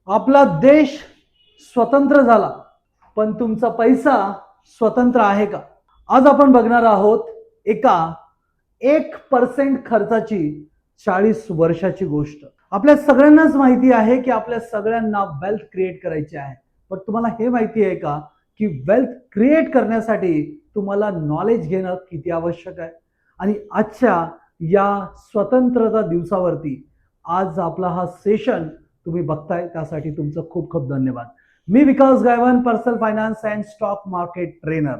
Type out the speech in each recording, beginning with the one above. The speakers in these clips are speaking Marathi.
आपला देश स्वतंत्र झाला, पण तुमचा पैसा स्वतंत्र आहे का? आज आपण बघणार आहोत एका 1% खर्चाची 40 वर्षाची गोष्ट. आपल्या सगळ्यांनाच माहिती आहे की आपल्या सगळ्यांना वेल्थ क्रिएट करायची आहे. पण तुम्हाला हे माहिती आहे का की वेल्थ क्रिएट करण्यासाठी तुम्हाला नॉलेज घेणं किती आवश्यक आहे? आणि आजच्या या स्वतंत्रता दिवसावरती आज आपला हा सेशन तुम्ही बघताय त्यासाठी तुमचं खूप खूप धन्यवाद. मी Vikas Gaywan, personal finance and stock market trainer.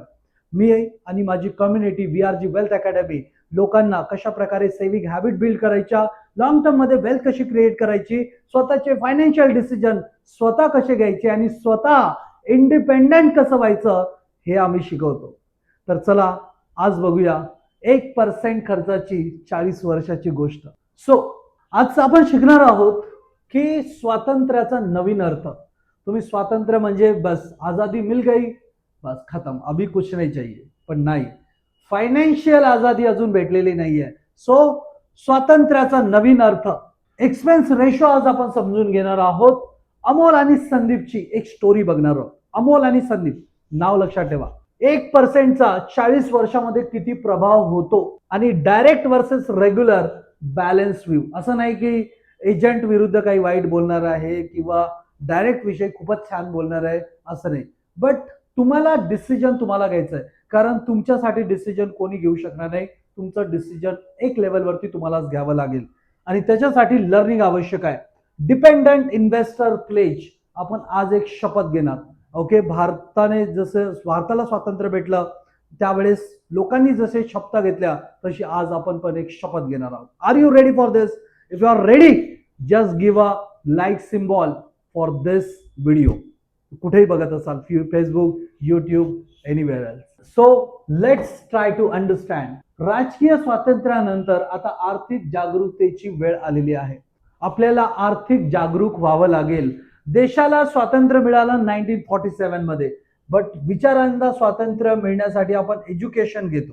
मी आणि माझी कम्युनिटी VRG वेल्थ अकॅडमी लोकांना कशा प्रकारे सेव्हिंग हॅबिट बिल्ड करायच्या, लॉंग टर्म मध्ये वेल्थ कशी क्रिएट करायची, स्वतःचे फायनान्शियल डिसिजन स्वतः कसे घ्यायचे आणि स्वतः इंडिपेंडेंट कसं व्हायचं हे आम्ही शिकवतो. तर चला आज बघूया 1% खर्चाची 40 वर्षाची गोष्ट. सो आज आपण शिकणार आहोत की स्वातंत्र्याचा नवीन अर्थ. तुम्ही स्वातंत्र्य म्हणजे बस आजादी मिल गई, बस खतम, अभी कुछ नहीं चाहिए. पण नाही, फायनान्शियल आजादी अजून भेटलेली नाहीये. सो स्वातंत्र्याचा नवीन अर्थ, एक्सपेन्स रेशो आज आपण समजून घेणार आहोत. अमोल आणि संदीपची एक स्टोरी बघणार आहोत. अमोल आणि संदीप, नाव लक्षात ठेवा. 1%चा 40 वर्षामध्ये किती प्रभाव होतो आणि direct versus regular balance view. असं नाही की एजंट विरुद्ध काही वाईट बोलणार आहे किंवा डायरेक्ट विषय खूपच छान बोलणार आहे, असं नाही. बट तुम्हाला डिसिजन तुम्हाला घ्यायचं आहे, कारण तुमच्यासाठी डिसिजन कोणी घेऊ शकणार नाही. तुमचं डिसिजन एक लेवलवरती तुम्हालाच घ्यावं लागेल आणि त्याच्यासाठी लर्निंग आवश्यक आहे. डिपेंडंट इन्व्हेस्टर प्लेज आपण आज एक शपथ घेणार. ओके, भारताला स्वातंत्र्य भेटलं त्यावेळेस लोकांनी जसे शपथ घेतल्या तशी आज आपण पण एक शपथ घेणार आहोत. Are you ready for this? If you are ready, just give a like symbol for this video. कुठेही बघत असाल, Facebook, YouTube, anywhere else. So let's try to understand. राजकीय स्वातंत्र्यानंतर आता आर्थिक जागरूकतेची वेळ आलेली आहे. आपल्याला आर्थिक जागरूक व्हावं लागेल. देशाला स्वातंत्र्य मिळालं 1947 मध्ये, बट विचारांना स्वातंत्र्य मिळण्यासाठी आपण एज्युकेशन घेतो,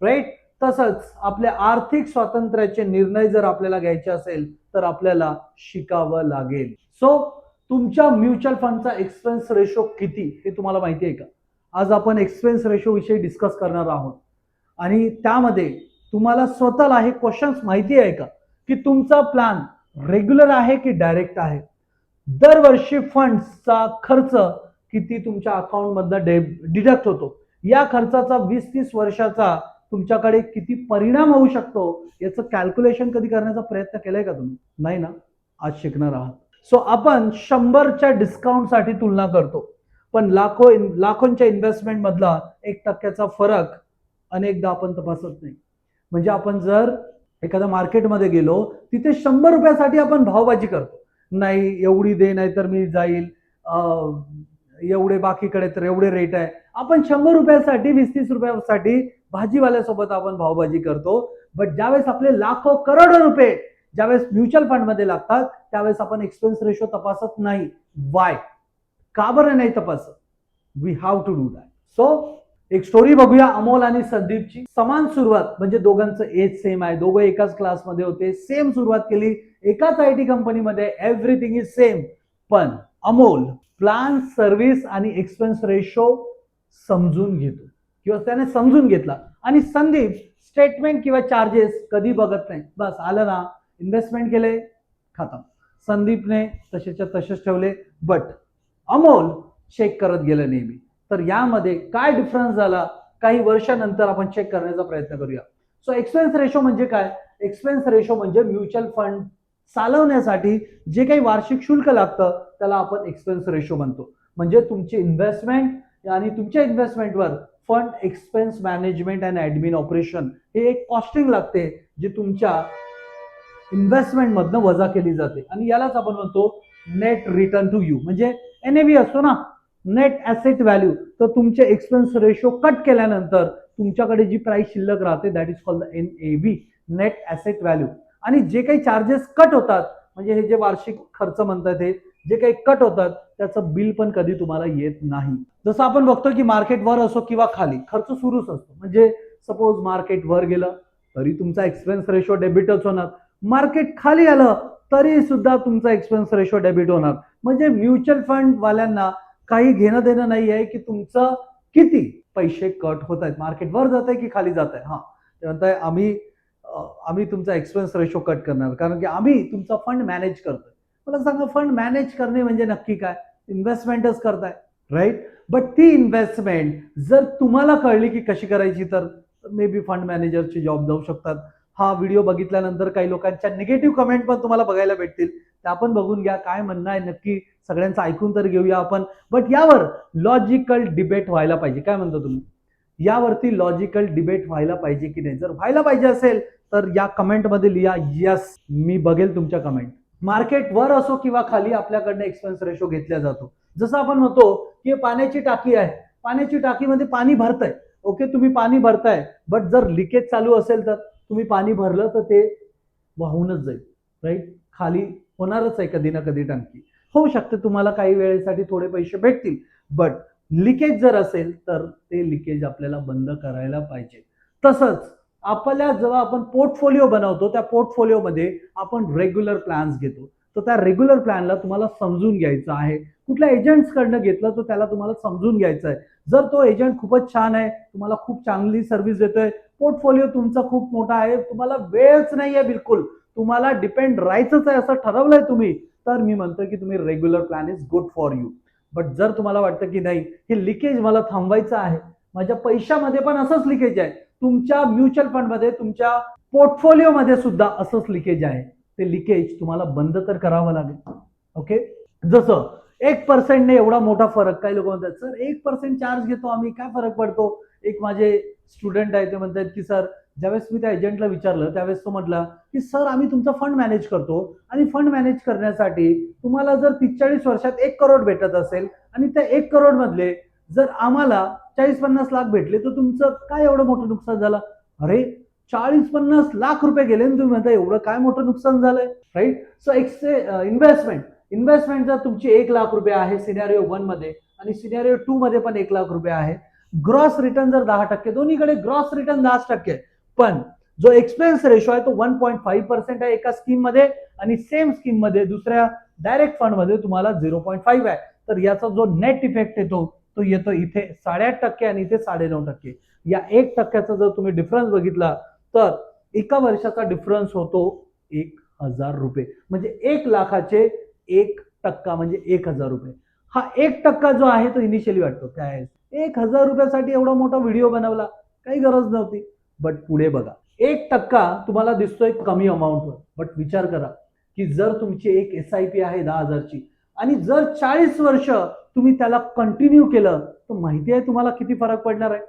राईट? तसंच आपल्या आर्थिक स्वातंत्र्याचे निर्णय जर आपल्याला घ्यायचे असेल तर आपल्याला शिकावं लागेल. सो तुमच्या म्युच्युअल फंडचा एक्सपेन्स रेशो किती हे तुम्हाला माहिती आहे का? आज आपण एक्सपेन्स रेशो विषयी डिस्कस करणार आहोत आणि त्यामध्ये तुम्हाला स्वतःला हे क्वेश्चन्स माहिती आहे का की तुमचा प्लॅन रेग्युलर आहे की डायरेक्ट आहे? दरवर्षी फंड्सचा खर्च किती तुमच्या अकाउंट मधनं डिडक्ट होतो? या खर्चाचा 20-30 वर्षाचा तुमच्याकडे किती परिणाम होऊ शकतो याचं कॅल्क्युलेशन कधी करण्याचा प्रयत्न केलाय का तुम्ही? नाही ना? आज शिकणार आहात. सो आपण 100च्या डिस्काउंटसाठी तुलना करतो, पण लाखोंच्या इन्व्हेस्टमेंट मधला 1% फरक अनेकदा आपण तपासत नाही. म्हणजे आपण जर एखाद्या मार्केटमध्ये गेलो तिथे 100 रुपयासाठी आपण भावबाजी करतो. नाही, एवढी दे नाही तर मी जाईल, एवढे बाकीकडे तर एवढे रेट आहे. आपण 100 रुपयासाठी 20-30 रुपयासाठी भाजीवाल्यासोबत आपण भावबाजी करतो. बट ज्यावेळेस आपले लाखो करोडो रुपये ज्यावेळेस म्युच्युअल फंड मध्ये लागतात त्यावेळेस आपण एक्सपेन्स रेशो तपासत नाही. वाय? का बरं नाही तपासत? We have to do that. So एक स्टोरी बघूया अमोल आणि संदीपची. समान सुरुवात, म्हणजे दोघांचं एज सेम आहे, दोघं एकाच क्लासमध्ये होते, सेम सुरुवात केली, एकाच IT कंपनीमध्ये, एव्हरीथिंग इज सेम. पण अमोल प्लान, सर्व्हिस आणि एक्सपेन्स रेशो समजून घेतो किंवा त्याने समजून घेतला आणि संदीप स्टेटमेंट किंवा चार्जेस कधी बघत नाही. बस आलं ना, इन्व्हेस्टमेंट केले, खतम. संदीपने तसेच्या तसेच ठेवले, बट अमोल चेक करत गेलं नेहमी. तर यामध्ये काय डिफरन्स झाला काही वर्षानंतर आपण चेक करण्याचा प्रयत्न करूया. सो एक्सपेन्स रेशो म्हणजे काय? एक्सपेन्स रेशो म्हणजे म्युच्युअल फंड चालवण्यासाठी जे काही वार्षिक शुल्क लागतं त्याला आपण एक्सपेन्स रेशो म्हणतो. म्हणजे तुमची इन्व्हेस्टमेंट आणि तुमच्या इन्व्हेस्टमेंटवर fund expense management and admin operation हे एक कॉस्टिंग लागते जी तुमच्या इन्व्हेस्टमेंट मधनं वजा केली जाते आणि यालाच आपण म्हणतो नेट रिटर्न टू यू. म्हणजे NAV असतो ना, नेट ऍसेट व्हॅल्यू. तर तुमचे एक्सपेन्स रेशो कट केल्यानंतर तुमच्याकडे जी प्राइस शिल्लक राहते that is called the NAV, net asset value. आणि जे काही चार्जेस कट होतात, म्हणजे हे जे वार्षिक खर्च म्हणतात हे जे काही कट होतात त्याचं बिल पण कधी तुम्हाला येत नाही. जसं आपण बघतो की मार्केट वर असो किंवा खाली खर्च सुरूच असतो. म्हणजे सपोज मार्केट वर गेलं तरी तुमचा एक्सपेन्स रेशो डेबिटच होणार, मार्केट खाली आलं तरी सुद्धा तुमचा एक्सपेन्स रेशो डेबिट होणार. म्हणजे म्युच्युअल फंड वाल्यांना काही घेणं देणं नाही आहे की तुमचं किती पैसे कट होत आहेत, मार्केट वर जात आहे की खाली जात आहे. हा, ते म्हणताय आम्ही तुमचा एक्सपेन्स रेशो कट करणार कारण की आम्ही तुमचा फंड मॅनेज करतोय. मला सांगा, फंड मॅनेज करणे म्हणजे नक्की काय? इन्व्हेस्टमेंटच करताय, राईट? बट ती इन्व्हेस्टमेंट जर तुम्हाला कळली की कशी करायची तर मे बी फंड मॅनेजरची जॉब जाऊ शकतात. हा व्हिडिओ बघितल्यानंतर काही लोकांच्या निगेटिव्ह कमेंट पण तुम्हाला बघायला भेटतील, त्या पण बघून घ्या. काय म्हणणं आहे नक्की सगळ्यांचं ऐकून तर घेऊया आपण. बट यावर लॉजिकल डिबेट व्हायला पाहिजे. काय म्हणता तुम्ही? यावरती लॉजिकल डिबेट व्हायला पाहिजे की नाही? जर व्हायला पाहिजे असेल तर या कमेंटमध्ये लिहा यस, मी बघेल तुमच्या कमेंट. मार्केट वर असो किंवा खाली आपल्याकडनं एक्सपेन्स रेशो घेतला जातो. जसं आपण म्हणतो की पाण्याची टाकी आहे, पाण्याची टाकीमध्ये पाणी भरतंय, ओके, तुम्ही पाणी भरताय, बट जर लिकेज चालू असेल तर तुम्ही पाणी भरलं तर ते वाहूनच जाईल, राईट? खाली होणारच आहे कधी ना कधी टाकी. होऊ शकते तुम्हाला काही वेळेसाठी थोडे पैसे भेटतील, बट लिकेज जर असेल तर ते लिकेज आपल्याला बंद करायला पाहिजे. तसंच आपल्या जेव्हा आपण पोर्टफोलिओ बनवतो त्या पोर्टफोलिओमध्ये आपण रेग्युलर प्लॅन्स घेतो, तर त्या रेग्युलर प्लॅनला तुम्हाला समजून घ्यायचं आहे. कुठल्या एजंट्स कडनं घेतलं तर त्याला तुम्हाला समजून घ्यायचं आहे. जर तो एजंट खूपच छान आहे, तुम्हाला खूप चांगली सर्व्हिस देतोय, पोर्टफोलिओ तुमचा खूप मोठा आहे, तुम्हाला वेळच नाहीये बिलकुल, तुम्हाला डिपेंड राहायचंच आहे असं ठरवलंय तुम्ही, तर मी म्हणतो की तुम्ही regular plan is good for you. But जर तुम्हाला वाटतं की नाही, हे लिकेज मला थांबवायचं आहे, माझ्या पैशामध्ये पण असंच लिकेज आहे, तुमच्या म्युच्युअल फंडमध्ये तुमच्या पोर्टफोलिओमध्ये सुद्धा असंच लिकेज आहे, ते लिकेज तुम्हाला बंद तर करावं लागेल. ओके, जसं 1% ने एवढा मोठा फरक. काही लोक म्हणतात सर 1% चार्ज घेतो आम्ही, काय फरक पडतो? एक माझे स्टुडंट आहे, ते म्हणतात की सर, ज्यावेळेस मी त्या एजंटला विचारलं त्यावेळेस तो म्हटला की सर आम्ही तुमचा फंड मॅनेज करतो आणि फंड मॅनेज करण्यासाठी तुम्हाला जर 40 वर्षात 1 करोड भेटत असेल आणि त्या 1 करोड मधले जर आम्हाला 40-50 लाख भेटले तर तुमचं काय एवढं मोठं नुकसान झालं? अरे 40-50 लाख रुपये गेले आणि तुम्ही म्हणता एवढं काय मोठं नुकसान झालंय, राईट? सो इन्व्हेस्टमेंट जर तुमची 1 लाख रुपये आहे सिनेरिओ 1 मध्ये आणि सिनेरिओ 2 मध्ये पण 1 लाख रुपये आहे, ग्रॉस रिटर्न जर 10%, दोन्हीकडे ग्रॉस रिटर्न 10%, पण जो एक्सपेन्स रेशो आहे तो 1.5% आहे एका स्कीम मध्ये आणि सेम स्कीम मध्ये दुसऱ्या डायरेक्ट फंड मध्ये तुम्हाला 0.5 आहे. तर याचा जो नेट इफेक्ट येतो तो येतो इथे 8.5% आणि इथे 9.5%. या 1% जर तुम्ही डिफरन्स बघितला तर एका वर्षाचा डिफरन्स होतो 1,000 रुपये. म्हणजे 1 लाखाचे 1% म्हणजे 1,000 रुपये. हा 1% जो आहे तो इनिशियली वाटतो काय आहे, 1,000 रुपयासाठी एवढा मोठा व्हिडिओ बनवला, काही गरज नव्हती. बट पुढे बघा, 1% तुम्हाला दिसतोय कमी अमाऊंटवर, बट विचार करा की जर तुमची एक SIP आहे 10,000ची आणि जर 40 वर्ष तुम्ही त्याला कंटिन्यू केलं तर माहिती आहे तुम्हाला किती फरक पडणार आहे?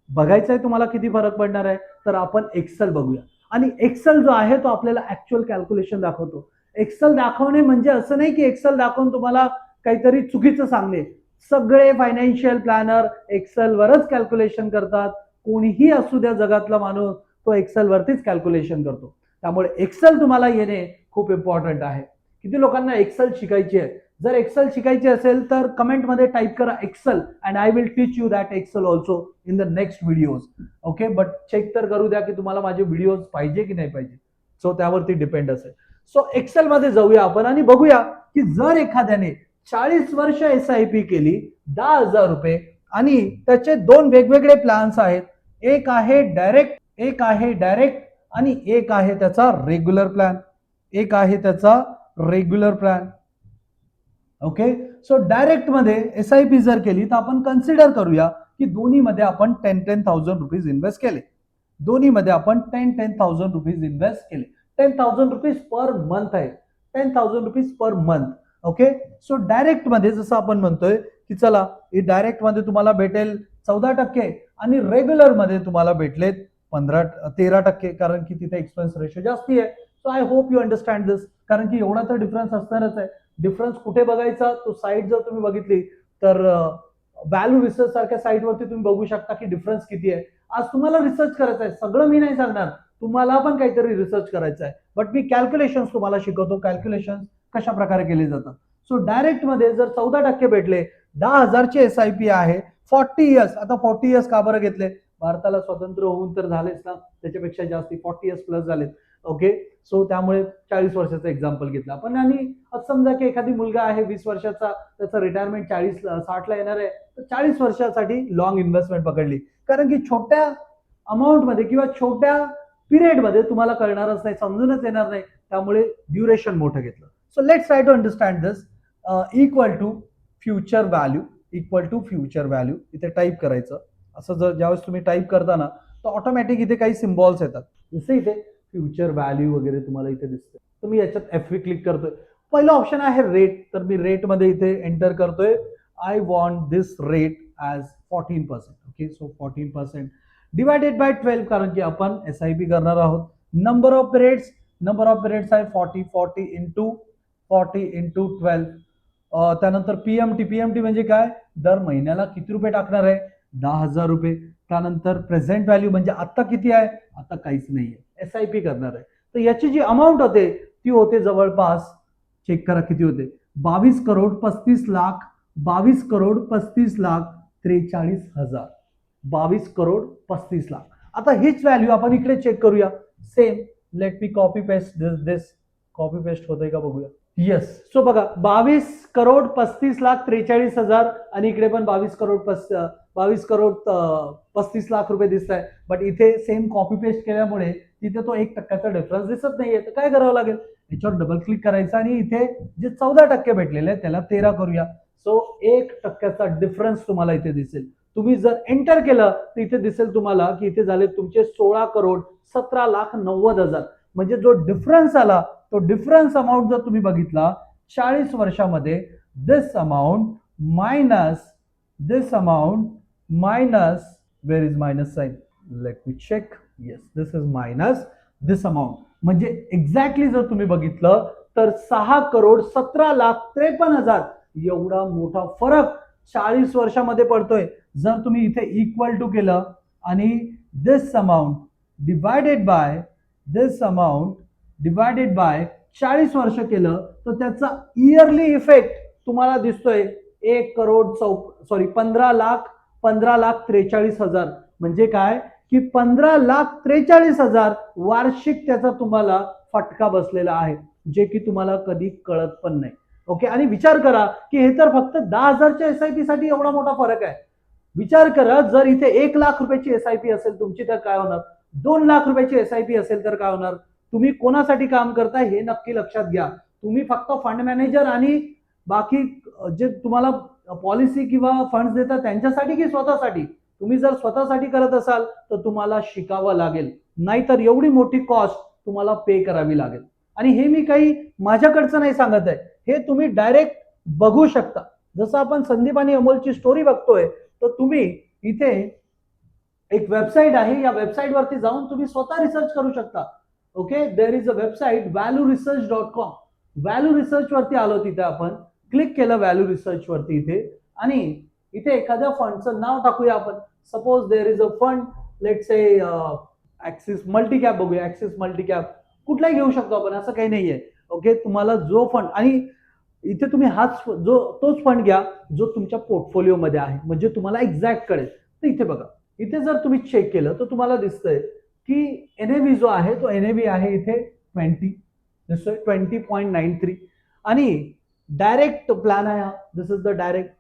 बघायचं आहे तुम्हाला किती फरक पडणार आहे? तर आपण एक्सेल बघूया. आणि एक्सेल जो आहे तो आपल्याला ऍक्च्युअल कॅल्क्युलेशन दाखवतो. एक्सेल दाखवणे म्हणजे असं नाही की एक्सेल दाखवून तुम्हाला काहीतरी चुकीचं सांगणे. सगळे फायनान्शियल प्लॅनर एक्सेल वरच कॅल्क्युलेशन करतात. कोणीही असू द्या जगातला माणूस, तो एक्सेल वरतीच कॅल्क्युलेशन करतो. त्यामुळे एक्सेल तुम्हाला येणे खूप इम्पॉर्टंट आहे. किती लोकांना एक्सेल शिकायची आहे? जर एक्सेल शिकायची असेल तर कमेंट मध्ये टाइप करा Excel and I will teach you that Excel also in the next videos. Okay, but check तर करू द्या की तुम्हाला माझे व्हिडिओज पाहिजे की नाही पाहिजे. सो त्यावरती डिपेंड असेल. सो एक्सेल मध्ये जाऊया आपण आणि बघूया की जर एखाद्याने 40 वर्ष SIP केली 10,000 रुपये आणि त्याचे 2 वेगवेगळे प्लॅन्स आहेत, एक आहे डायरेक्ट आणि एक आहे त्याचा regular plan. Okay, so direct मध्ये SIP जर केली तर आपण कन्सिडर करूया की दोन्ही मध्ये आपण 10,000 रुपीज इन्व्हेस्ट केले. 10,000 रुपीज इन्व्हेस्ट केले. 10,000 रुपीज पर मंथ आहे. 10,000 rupees per month. Okay, so direct मध्ये जसं आपण म्हणतोय की चला डायरेक्ट मध्ये तुम्हाला भेटेल 14% आणि रेग्युलर मध्ये तुम्हाला भेटलेत 13%, कारण की तिथे एक्सपेन्स रेशो जास्ती आहे. So I hope you understand this, कारण की एवढा तर डिफरन्स असणारच आहे. डिफरन्स कुठे बघायचा? तो साईट जर तुम्ही बघितली तर व्हॅल्यू रिसर्च सारख्या साईटवरती तुम्ही बघू शकता की डिफरन्स किती आहे. आज तुम्हाला रिसर्च करायचा आहे, सगळं मी नाही सांगणार, तुम्हाला पण काहीतरी रिसर्च करायचं आहे, बट मी कॅल्क्युलेशन तुम्हाला शिकवतो, कॅल्क्युलेशन कशा प्रकारे केले जातात. सो डायरेक्ट मध्ये जर 14% भेटले, 10,000चे SIP आहे, 40 इयर्स. आता 40 इयर्स का बरं घेतले? भारताला स्वतंत्र होऊन तर झालेच ना, त्याच्यापेक्षा जास्ती 40 इयर्स प्लस झालेत. ओके. सो त्यामुळे 40 वर्षाचं एक्झाम्पल घेतलं आपण. आणि असं समजा की एखादी मुलगा आहे 20 वर्षाचा, त्याचं रिटायरमेंट 60 ला येणार आहे, तर 40 वर्षासाठी लॉंग इन्व्हेस्टमेंट पकडली. कारण की छोट्या अमाऊंटमध्ये किंवा छोट्या पिरियडमध्ये तुम्हाला कळणारच नाही, समजूनच येणार नाही, त्यामुळे ड्युरेशन मोठं घेतलं. So let's try to understand this. Equal to future value, equal to future value इथे टाईप करायचं. असं जर ज्यावेळेस तुम्ही टाईप करता ना, तर ऑटोमॅटिक इथे काही सिम्बॉल्स येतात. जसे इथे फ्युचर व्हॅल्यू वगैरे तुम्हाला इथे दिसते. तर मी याच्यात F क्लिक करतोय. पहिला ऑप्शन आहे रेट, तर मी रेट मध्ये इथे एंटर करतोय. I want this rate as 14%. Okay. So 14% divided by 12, कारण की आपण SIP करणार आहोत. नंबर ऑफ पिरियड्स आहे 40 इंटू 12. त्यानंतर पीएमटी म्हणजे काय, दर महिन्याला किती रुपये टाकणार आहे, 10,000 रुपये. त्यानंतर प्रेझेंट व्हॅल्यू म्हणजे आता किती आहे, आता काहीच नाहीये, SIP करणार आहे. तर याची जी अमाऊंट होते ती होते जवळपास, चेक करा किती होते, 22,35,00,000, 22,35,43,000, 22,35,00,000. आता हीच व्हॅल्यू आपण इकडे चेक करूया. Same, let me copy paste this. Copy paste होतंय का बघूया. येस. सो बघा, 22,35,43,000 आणि इकडे पण 22,35,00,000 रुपये दिसत आहे. बट इथे सेम कॉपी पेस्ट केल्यामुळे तिथे तो 1% डिफरन्स दिसत नाहीये. तर काय करावं लागेल, याच्यावर डबल क्लिक करायचं आणि इथे जे 14% भेटलेले आहे त्याला 13 करूया. सो 1% डिफरन्स तुम्हाला इथे दिसेल. तुम्ही जर एंटर केलं तर इथे दिसेल तुम्हाला की इथे झाले तुमचे 16,17,90,000. म्हणजे जो डिफरन्स आला, तो डिफरन्स अमाऊंट जर तुम्ही बघितला 40 वर्षामध्ये, this amount minus where is minus sign, let me check. Yes, this is minus this amount. म्हणजे एक्झॅक्टली जर तुम्ही बघितलं तर 6,17,53,000 एवढा मोठा फरक 40 वर्षामध्ये पडतोय. जर तुम्ही इथे इक्वल टू केलं आणि दिस अमाऊंट डिवायडेड बाय 40 वर्ष केलं तर त्याचा इयरली इफेक्ट तुम्हाला दिसतोय 15,43,000. म्हणजे काय की 15,43,000 वार्षिक त्याचा तुम्हाला फटका बसलेला आहे, जे की तुम्हाला कधी कळत पण नाही. ओके. आणि विचार करा की हे तर फक्त 10,000च्या SIP साठी एवढा मोठा फरक आहे. विचार करा, जर इथे 1,00,000 रुपयाची SIP असेल तुमची तर काय होणार, 2,00,000 रुपयाची SIP असेल तर काय होणार. तुम्ही कोणासाठी काम करताय हे नक्की लक्षात घ्या. तुम्ही फक्त फंड मॅनेजर आणि बाकी जे तुम्हाला पॉलिसी किंवा फंड्स देतात त्यांच्यासाठी की स्वतःसाठी. तुम्ही जर स्वतःसाठी करत असाल तर तुम्हाला शिकावं लागेल, नाहीतर एवढी मोठी कॉस्ट तुम्हाला पे करावी लागेल. आणि हे मी काही माझ्याकडचं नाही सांगत आहे, हे तुम्ही डायरेक्ट बघू शकता. जसं आपण संदीप आणि अमोलची स्टोरी बघतोय, तर तुम्ही इथे एक वेबसाईट आहे, या वेबसाईट वरती जाऊन तुम्ही स्वतः रिसर्च करू शकता. Okay. There is a website valueresearch.com. Value research वरती आलो, तिथे आपण क्लिक केलं व्हॅल्यू रिसर्च वरती इथे, आणि इथे एखाद्या फंडचं नाव टाकूया आपण. Suppose there is a fund, let's say axis multicap बघूया. ऍक्सिस मल्टीकॅप कुठलाही घेऊ शकतो आपण, असं काही नाहीये. ओके. तुम्हाला जो फंड, आणि इथे तुम्ही तोच फंड घ्या जो तुमच्या पोर्टफोलिओ मध्ये आहे, म्हणजे तुम्हाला एक्झॅक्ट कळेल. तर इथे बघा, इथे जर तुम्ही चेक केलं तर तुम्हाला दिसतंय की NAV जो आहे तो NAV आहे इथे 20.93. आणि डायरेक्ट प्लॅन आहे हा. दिस इज द डायरेक्ट.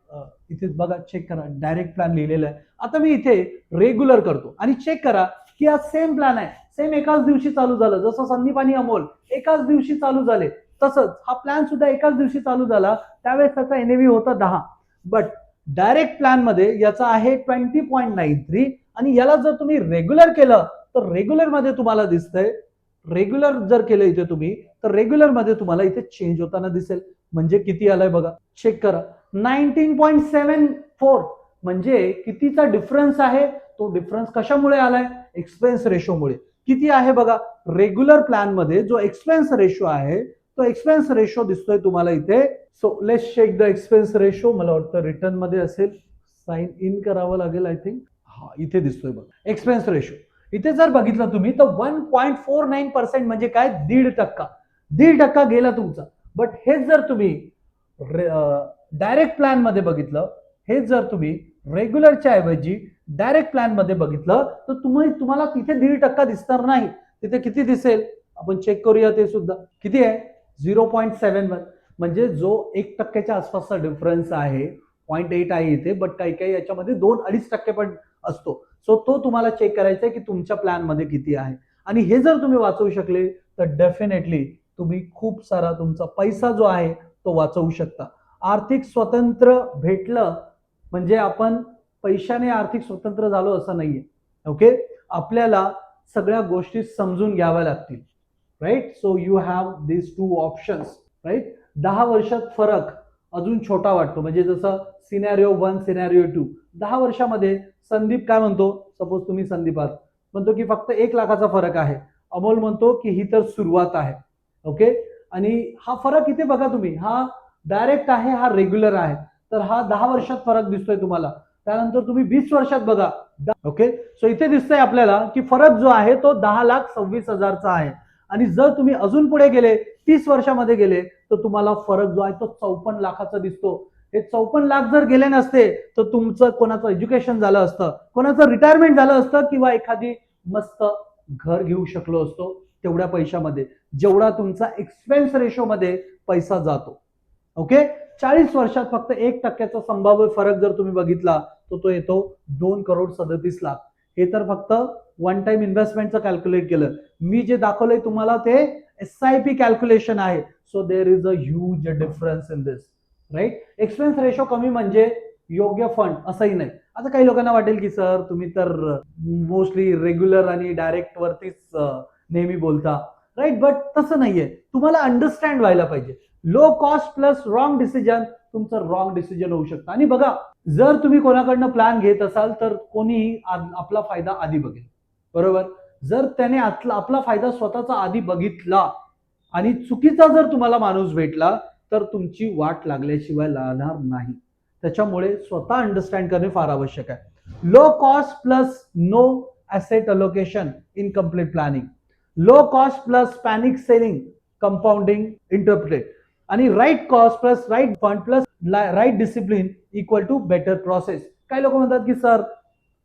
इथे बघा, चेक करा, डायरेक्ट प्लॅन लिहिलेला आहे. आता मी इथे रेग्युलर करतो आणि चेक करा की हा सेम प्लॅन आहे, सेम एकाच दिवशी चालू झालं. जसं संदीप आणि अमोल एकाच दिवशी चालू झाले, तसंच हा प्लॅन सुद्धा एकाच दिवशी चालू झाला. त्यावेळेस त्याचा NAV होता 10. बट डायरेक्ट प्लॅन मध्ये याचा आहे 20.93. आणि याला जर तुम्ही रेग्युलर केलं तर रेग्युलर मध्ये तुम्हाला दिसतंय, रेग्युलर जर केलं इथे तुम्ही, तर रेग्युलर मध्ये तुम्हाला इथे चेंज होताना दिसेल. म्हणजे किती आलाय बघा, चेक करा, 19.74. म्हणजे कितीचा डिफरन्स आहे. तो डिफरन्स कशामुळे आलाय, एक्सपेन्स रेशोमुळे. किती आहे बघा, रेग्युलर प्लॅन मध्ये जो एक्सपेन्स रेशो आहे तो एक्सपेन्स रेशो दिसतोय तुम्हाला इथे. So let's check the expense ratio. मला वाटतं रिटर्न मध्ये असेल, साइन इन करावं लागेल आय थिंक. हा, इथे दिसतोय बघा एक्सपेन्स रेशो. इथे जर बघितलं तुम्ही तर 1.49% म्हणजे काय, 1.5% गेला तुमचा. बट हेच जर तुम्ही डायरेक्ट प्लॅन मध्ये बघितलं, हेच जर तुम्ही रेग्युलरच्या ऐवजी डायरेक्ट प्लॅन मध्ये बघितलं तर तुम्हाला तिथे 1.5% दिसणार नाही. तिथे किती दिसेल, आपण चेक करूया ते सुद्धा. किती आहे? 0.71. म्हणजे जो 1% आसपासचा डिफरन्स आहे, 0.8 आहे इथे, बट काही काही याच्यामध्ये 2-2.5% पण असतो. सो तो तुम्हाला चेक करायचा आहे की तुमच्या प्लॅन मध्ये किती आहे. आणि हे जर तुम्ही वाचवू शकले तर डेफिनेटली तुम्ही खूप सारा तुमचा पैसा जो आहे तो वाचवू शकता. आर्थिक स्वतंत्र भेटलं म्हणजे आपण पैशाने आर्थिक स्वतंत्र झालो असं नाहीये. ओके, आपल्याला सगळ्या गोष्टी समजून घ्याव्या लागतील. Right, so you have this two options. Right, 10 वर्षात फरक अजून छोटा वाटतो, म्हणजे जसं सिनॅरिओ 1 सिनॅरिओ 2. 10 वर्षामध्ये संदीप काय म्हणतो, सपोज तुम्ही संदीप आहात, म्हणतो की फक्त 1 लाखाचा फरक आहे. अमोल म्हणतो की ही तर सुरुवात आहे. ओके, आणि हा फरक इथे बघा तुम्ही, हा डायरेक्ट आहे, हा रेग्युलर आहे. तर हा 10 वर्षात फरक दिसतोय तुम्हाला. त्यानंतर तुम्ही 20 वर्षात बघा. ओके, सो इथे दिसतंय आपल्याला की फरक जो आहे तो 10,26,000चा आहे. आणि जर तुम्ही अजून पुढे गेले, 30 वर्षामध्ये गेले, तर तुम्हाला फरक जो आहे तो 54 लाखाचा दिसतो. हे 54 लाख जर गेले नसते तर तुमचं कोणाचं एज्युकेशन झालं असतं, कोणाचं रिटायरमेंट झालं असतं, किंवा एखादी मस्त घर घेऊ शकलो असतो तेवढ्या पैशामध्ये, जेवढा तुमचा एक्सपेन्स रेशो मध्ये पैसा जातो. ओके, 40 वर्षात फक्त 1%चा संभाव्य फरक जर तुम्ही बघितला तर तो येतो 2,37,00,000. हे तर फक्त वन टाइम इन्व्हेस्टमेंटचं कॅल्क्युलेट केलं. मी जे दाखवलंय तुम्हाला ते SIP कॅल्क्युलेशन आहे. So there is a huge difference in this. Right, expense ratio कमी म्हणजे योग्य फंड असंही नाही. आता काही लोकांना वाटेल की सर तुम्ही तर मोस्टली रेग्युलर आणि डायरेक्ट वरतीच नेहमी बोलता. राईट, बट तसं नाहीये. तुम्हाला अंडरस्टँड व्हायला पाहिजे. Low cost plus wrong decision तुमचं रॉंग डिसिजन होऊ शकतं. आणि बघा, जर तुम्ही कोणाकडनं प्लॅन घेत असाल तर कोणीही आपला फायदा आधी बघेल, बरोबर. जर त्याने आपला फायदा स्वतःचा आधी बघितला आणि चुकीचा जर तुम्हाला माणूस भेटला तर तुमची वाट लागल्याशिवाय लागणार नाही. त्याच्यामुळे स्वतः अंडरस्टँड करणे फार आवश्यक आहे. Low cost plus no asset allocation in complete planning, low cost plus panic selling compounding interpret, आणि right cost plus right fund plus right discipline equal to better process. काही लोक म्हणतात की सर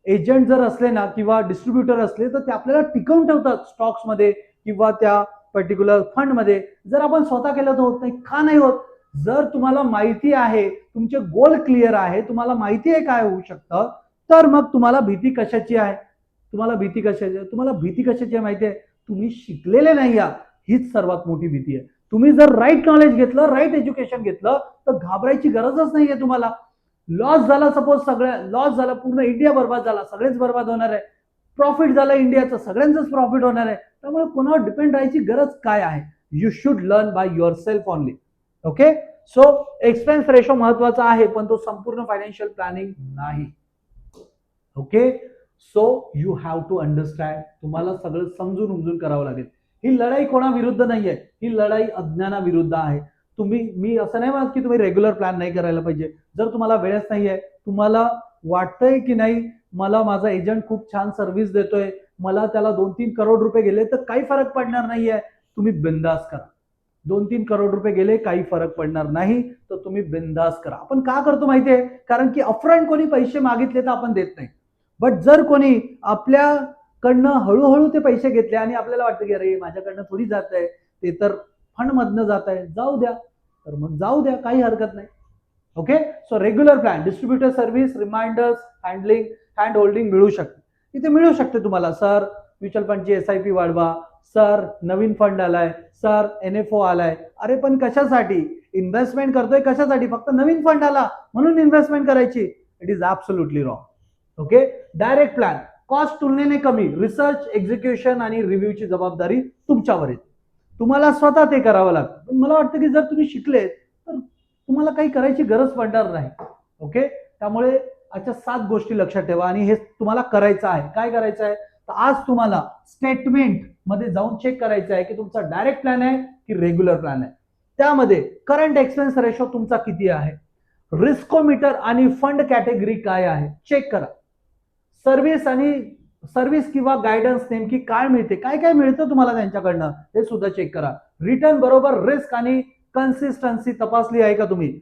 एजंट जर असले ना किंवा डिस्ट्रीब्युटर असले तर ते आपल्याला टिकवून ठेवतात स्टॉक्स मध्ये किंवा त्या पर्टिक्युलर फंड मध्ये. जर आपण स्वतः केलं तर होत नाही. का नाही होत? जर तुम्हाला माहिती आहे, तुमचे गोल क्लिअर आहे, तुम्हाला माहिती आहे काय होऊ शकतं, तर मग तुम्हाला भीती कशाची आहे? तुम्हाला भीती कशाची आहे? तुम्हाला भीती कशाची आहे माहिती आहे? तुम्ही शिकलेले नाही आहात, हीच सर्वात मोठी भीती आहे. तुम्ही जर राईट नॉलेज घेतलं, राईट एज्युकेशन घेतलं तर घाबरायची गरजच नाहीये तुम्हाला. लॉस झाला, सपोज सगळ्या लॉस झाला, पूर्ण इंडिया बर्बाद झाला, सगळेच बर्बाद होणार आहे. प्रॉफिट झालं इंडियाचं, सगळ्यांचंच प्रॉफिट होणार आहे. त्यामुळे कोणावर डिपेंड राहायची गरज काय आहे? You should learn by yourself only. Okay, so expense ratio महत्वाचा आहे, पण तो संपूर्ण फायनान्शियल प्लॅनिंग नाही. Okay, so you have to understand. तुम्हाला सगळं समजून उमजून करावं लागेल. ही लढाई कोणाविरुद्ध नाहीये, ही लढाई अज्ञानाविरुद्ध आहे. मी असं नाही म्हणत की तुम्ही रेग्युलर प्लॅन नाही करायला पाहिजे. जर तुम्हाला वेळच नाहीये, तुम्हाला वाटतंय की नाही मला माझा एजंट खूप छान सर्व्हिस देतोय, मला त्याला 2-3 करोड रुपये गेले तर काही फरक पडणार नाहीये, तुम्ही बिंदास करा. 2-3 करोड रुपये गेले काही फरक पडणार नाही, तर तुम्ही बिंदास करा. आपण का करतो माहितीये? कारण की अपफ्रंट कोणी पैसे मागितले तर आपण देत नाही. बट जर कोणी आपल्याकडनं हळूहळू ते पैसे घेतले आणि आपल्याला वाटतं की अरे माझ्याकडनं थोडी जात आहे, ते तर फंड मधनं जात आहे, जाऊ द्या, तर मग जाऊ द्या, काही हरकत नाही. Okay, so regular plan, distributor service, reminders, handling, hand holding मिळू शकते. इथे मिळू शकते तुम्हाला. सर म्युच्युअल फंडची SIP वाढवा, सर नवीन फंड आलाय, सर NFO आलाय. अरे पण कशासाठी इन्व्हेस्टमेंट करतोय? कशासाठी? फक्त नवीन फंड आला म्हणून इन्व्हेस्टमेंट करायची? It is absolutely wrong. Okay, direct plan cost तुलनेने कमी, रिसर्च, एक्झिक्युशन आणि रिव्ह्यूची जबाबदारी तुमच्यावर येते. तुम्हाला स्वतः ते करावं लागतं. पण मला वाटतं की जर तुम्ही शिकले तर तुम्हाला काही करायची गरज पडणार नाही. ओके, त्यामुळे अशा 7 गोष्टी लक्षात ठेवा आणि हे तुम्हाला करायचं आहे. काय करायचं आहे? तर आज तुम्हाला स्टेटमेंट मध्ये जाऊन चेक करायचं आहे की तुमचा डायरेक्ट प्लॅन आहे की रेग्युलर प्लॅन आहे. त्यामध्ये करंट एक्सपेन्स रेशो तुमचा किती आहे, रिस्कोमीटर आणि फंड कॅटेगरी काय आहे चेक करा. सर्व्हिस किंवा गायडन्स नेमकी काय मिळते, काय काय मिळतं तुम्हाला त्यांच्याकडनं हे सुद्धा चेक करा. रिटर्न बरोबर रिस्क आणि कन्सिस्टन्सी तपासली आहे का तुम्ही?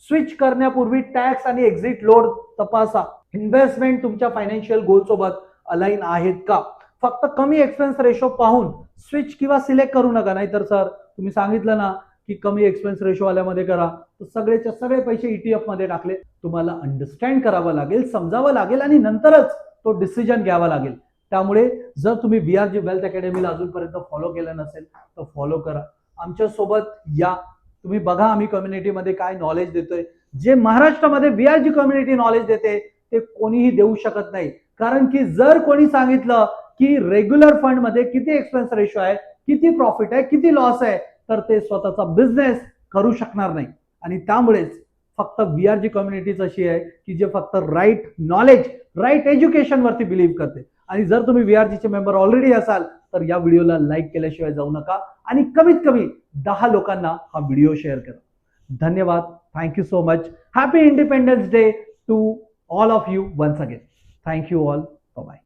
स्विच करण्यापूर्वी टॅक्स आणि एक्झिट लोड तपासा. इन्व्हेस्टमेंट तुमच्या फायनान्शियल गोल सोबत अलाइन आहेत का? फक्त कमी एक्सपेन्स रेशो पाहून स्विच किंवा सिलेक्ट करू नका. नाहीतर सर तुम्ही सांगितलं ना की कमी एक्सपेन्स रेशो वाल्यामध्ये करा, तर सगळेच्या सगळे पैसे ETF मध्ये टाकले. तुम्हाला अंडरस्टँड करावं लागेल, समजावं लागेल आणि नंतरच तो डिसिजन घ्यावा लागेल. त्यामुळे जर तुम्ही VRG वेल्थ अकॅडमीला अजूनपर्यंत फॉलो केलं नसेल तर फॉलो करा, आमच्या सोबत या. तुम्ही बघा आम्ही कम्युनिटीमध्ये काय नॉलेज देतोय. जे महाराष्ट्रामध्ये VRG कम्युनिटी नॉलेज देते ते कोणीही देऊ शकत नाही. कारण की जर कोणी सांगितलं की रेग्युलर फंड मध्ये किती एक्सपेन्स रेशो आहे, किती प्रॉफिट आहे, किती लॉस आहे, तर ते स्वतःचा बिझनेस करू शकणार नाही. आणि त्यामुळेच फक्त VRG कम्युनिटीच अशी आहे की जे फक्त राईट नॉलेज, राईट एज्युकेशन वरती बिलीव्ह करते. आणि जर तुम्ही VRG चे मेंबर ऑलरेडी असाल तर या व्हिडिओला लाईक केल्याशिवाय जाऊ नका आणि कमीत कमी 10 लोकांना हा व्हिडिओ शेअर करा. धन्यवाद. Thank you so much. Happy Independence Day to all of you once again. Thank you all. Bye.